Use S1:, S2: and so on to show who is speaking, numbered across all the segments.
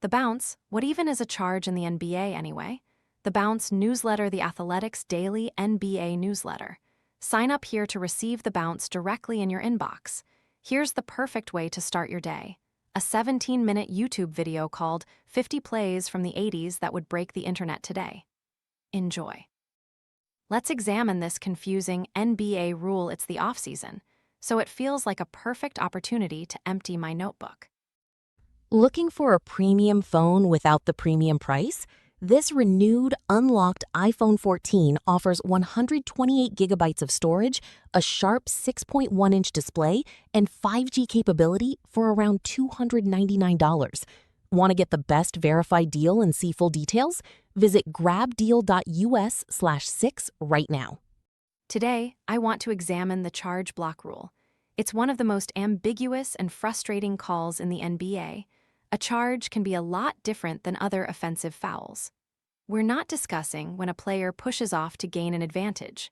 S1: The Bounce, what even is a charge in the NBA anyway? The Bounce newsletter, the Athletics' daily NBA newsletter. Sign up here to receive The Bounce directly in your inbox. Here's the perfect way to start your day. A 17-minute YouTube video called 50 Plays from the 80s That Would Break the Internet Today. Enjoy. Let's examine this confusing NBA rule. It's the offseason, so it feels like a perfect opportunity to empty my notebook.
S2: Looking for a premium phone without the premium price? This renewed, unlocked iPhone 14 offers 128 gigabytes of storage, a sharp 6.1-inch display, and 5G capability for around $299. Want to get the best verified deal and see full details? Visit grabdeal.us/6 right now.
S1: Today, I want to examine the charge block rule. It's one of the most ambiguous and frustrating calls in the NBA. A charge can be a lot different than other offensive fouls. We're not discussing when a player pushes off to gain an advantage.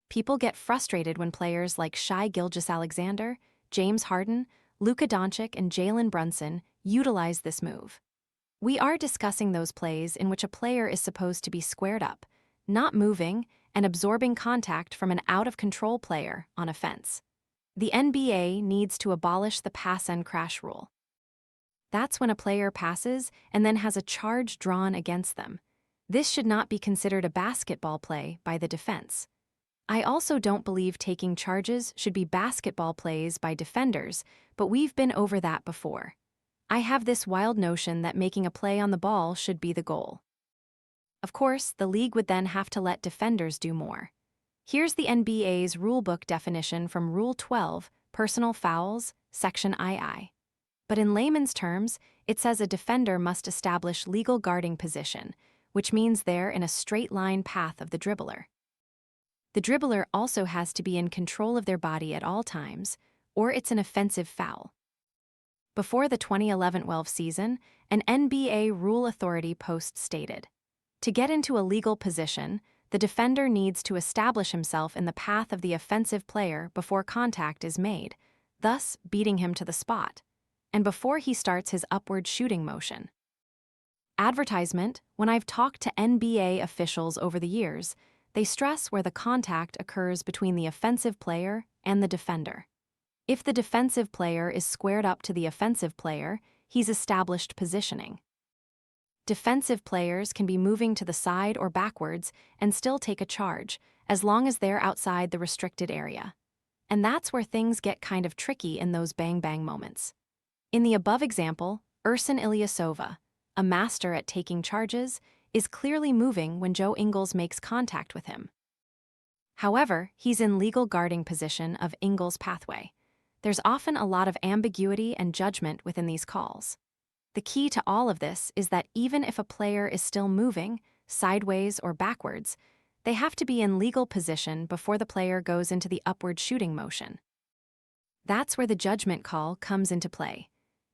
S1: People get frustrated when players like Shai Gilgeous-Alexander, James Harden, Luka Doncic, and Jalen Brunson utilize this move. We are discussing those plays in which a player is supposed to be squared up, not moving, and absorbing contact from an out-of-control player on offense. The NBA needs to abolish the pass and crash rule. That's when a player passes and then has a charge drawn against them. This should not be considered a basketball play by the defense. I also don't believe taking charges should be basketball plays by defenders, but we've been over that before. I have this wild notion that making a play on the ball should be the goal. Of course, the league would then have to let defenders do more. Here's the NBA's rulebook definition from Rule 12, Personal Fouls, Section II. But in layman's terms, it says a defender must establish legal guarding position, which means they're in a straight-line path of the dribbler. The dribbler also has to be in control of their body at all times, or it's an offensive foul. Before the 2011-12 season, an NBA rule authority post stated, to get into a legal position, the defender needs to establish himself in the path of the offensive player before contact is made, thus beating him to the spot, and before he starts his upward shooting motion. Advertisement, when I've talked to NBA officials over the years, they stress where the contact occurs between the offensive player and the defender. If the defensive player is squared up to the offensive player, he's established positioning. Defensive players can be moving to the side or backwards and still take a charge, as long as they're outside the restricted area. And that's where things get kind of tricky in those bang-bang moments. In the above example, Ersan Ilyasova, a master at taking charges, is clearly moving when Joe Ingles makes contact with him. However, he's in legal guarding position of Ingles' pathway. There's often a lot of ambiguity and judgment within these calls. The key to all of this is that even if a player is still moving, sideways or backwards, they have to be in legal position before the player goes into the upward shooting motion. That's where the judgment call comes into play.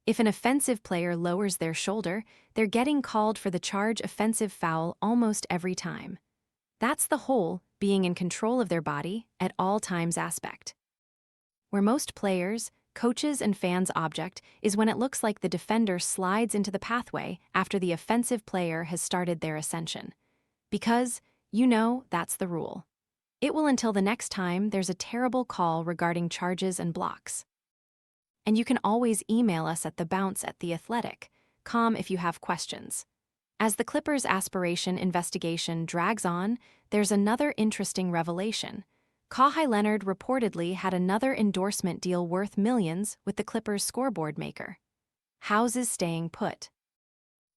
S1: If an offensive player lowers their shoulder, they're getting called for the charge offensive foul almost every time. That's the whole being in control of their body at all times aspect. Where most players, coaches, and fans' object is when it looks like the defender slides into the pathway after the offensive player has started their ascension. Because, that's the rule. It will until the next time there's a terrible call regarding charges and blocks. And you can always email us at thebounce@theathletic.com if you have questions. As the Clippers' aspiration investigation drags on, there's another interesting revelation. Kawhi Leonard reportedly had another endorsement deal worth millions with the Clippers' scoreboard maker. Houses staying put.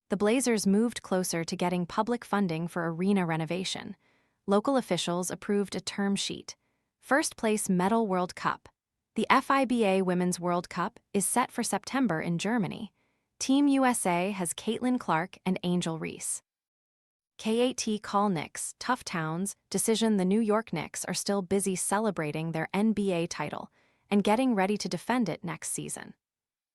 S1: The Blazers moved closer to getting public funding for arena renovation. Local officials approved a term sheet. First place Medal World Cup. The FIBA Women's World Cup is set for September in Germany. Team USA has Caitlin Clark and Angel Reese. KAT Call Knicks, Tough Towns, decision. The New York Knicks are still busy celebrating their NBA title and getting ready to defend it next season.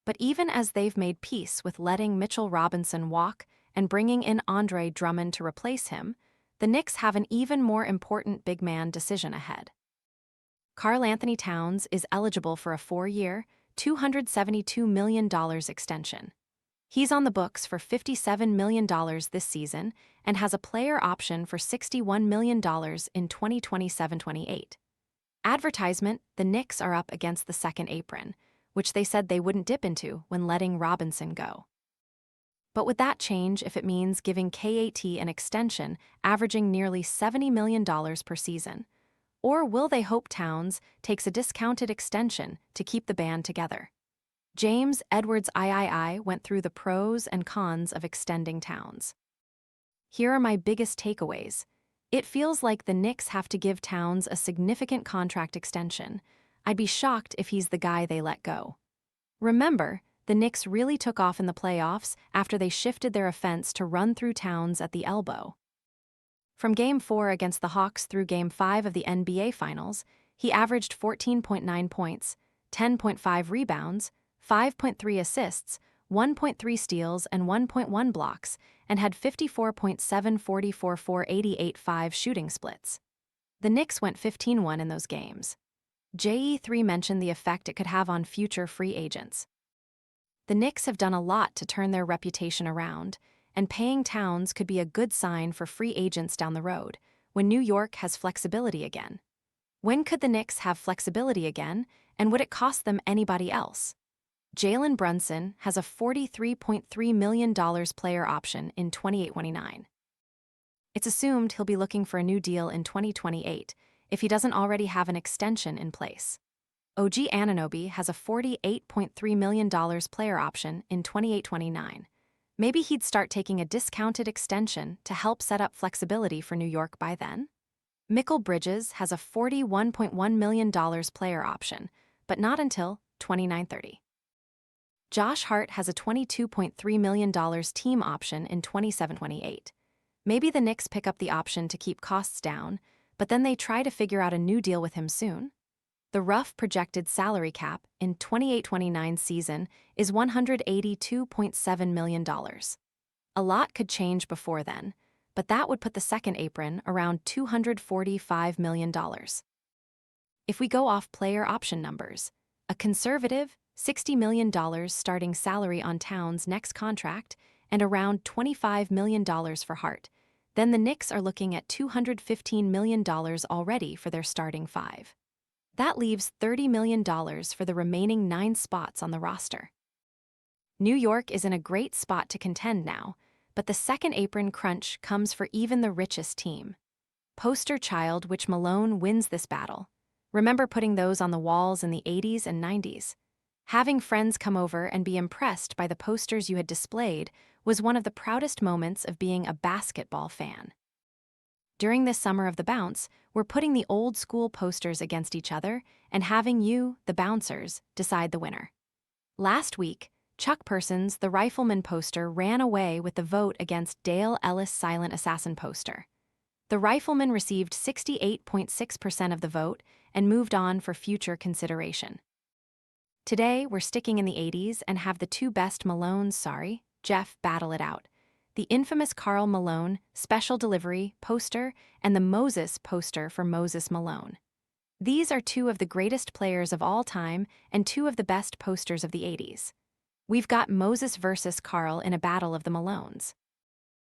S1: But even as they've made peace with letting Mitchell Robinson walk and bringing in Andre Drummond to replace him, the Knicks have an even more important big man decision ahead. Karl Anthony Towns is eligible for a 4-year, $272 million extension. He's on the books for $57 million this season and has a player option for $61 million in 2027-28. Advertisement: the Knicks are up against the second apron, which they said they wouldn't dip into when letting Robinson go. But would that change if it means giving KAT an extension averaging nearly $70 million per season? Or will they hope Towns takes a discounted extension to keep the band together? James Edwards III went through the pros and cons of extending Towns. Here are my biggest takeaways. It feels like the Knicks have to give Towns a significant contract extension. I'd be shocked if he's the guy they let go. Remember, the Knicks really took off in the playoffs after they shifted their offense to run through Towns at the elbow. From Game 4 against the Hawks through Game 5 of the NBA Finals, he averaged 14.9 points, 10.5 rebounds, 5.3 assists, 1.3 steals, and 1.1 blocks, and had 54.7, 44.4, 88.5 shooting splits. The Knicks went 15-1 in those games. JE3 mentioned the effect it could have on future free agents. The Knicks have done a lot to turn their reputation around, and paying Towns could be a good sign for free agents down the road, when New York has flexibility again. When could the Knicks have flexibility again, and would it cost them anybody else? Jalen Brunson has a $43.3 million player option in 28-29. It's assumed he'll be looking for a new deal in 2028 if he doesn't already have an extension in place. OG Anunoby has a $48.3 million player option in 28-29. Maybe he'd start taking a discounted extension to help set up flexibility for New York by then. Mikal Bridges has a $41.1 million player option, but not until 29-30. Josh Hart has a $22.3 million team option in 27-28. Maybe the Knicks pick up the option to keep costs down, but then they try to figure out a new deal with him soon. The rough projected salary cap in 28-29 season is $182.7 million. A lot could change before then, but that would put the second apron around $245 million. If we go off player option numbers, a conservative $60 million starting salary on Towns' next contract and around $25 million for Hart, then the Knicks are looking at $215 million already for their starting five. That leaves $30 million for the remaining 9 spots on the roster. New York is in a great spot to contend now, but the second apron crunch comes for even the richest team. Poster child which Malone wins this battle. Remember putting those on the walls in the 80s and 90s? Having friends come over and be impressed by the posters you had displayed was one of the proudest moments of being a basketball fan. During this summer of the bounce, we're putting the old school posters against each other and having you, the bouncers, decide the winner. Last week, Chuck Persons, the Rifleman poster, ran away with the vote against Dale Ellis' Silent Assassin poster. The Rifleman received 68.6% of the vote and moved on for future consideration. Today, we're sticking in the 80s and have the two best Malones, Jeff, battle it out. The infamous Karl Malone special delivery poster and the Moses poster for Moses Malone. These are two of the greatest players of all time and two of the best posters of the 80s. We've got Moses versus Karl in a battle of the Malones.